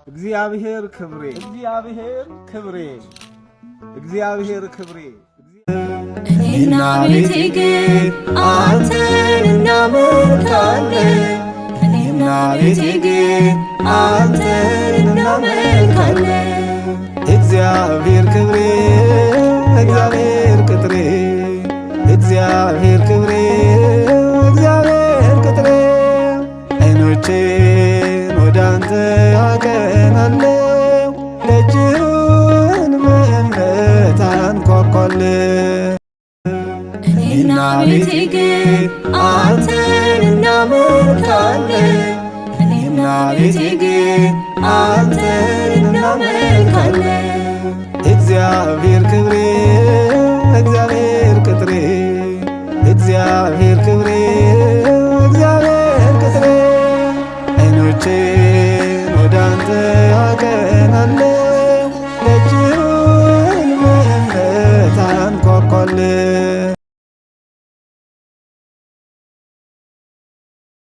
እግዚአብሔር ክብሬ እግዚአብሔር ክብሬ እግዚአብሔር ክብሬ እኔና ቤቴ ግን አንተን እናመልካለን። እኔና ቤቴ ግን አንተን እናመልካለን። እግዚአብሔር ክብሬ እግዚአብሔር ቅጥሬ እግዚአብሔር ክብሬ እግዚአብሔር ቅጥሬ ዓይኖቼን ወደ አንተ አቀናለሁ ደጅህን በእምነት አንኳኳለሁ። እኔና ቤቴ ግን አንተን እናመልካለን። እኔና ቤቴ ግን አንተን እናመልካለን። እግዚአብሔር ክብሬ እግዚአብሔር ቅጥሬ እግዚአብሔር ክብሬ እግዚአብሔር ቅጥሬ ዓይኖቼን ወደ አንተ አቀናለሁ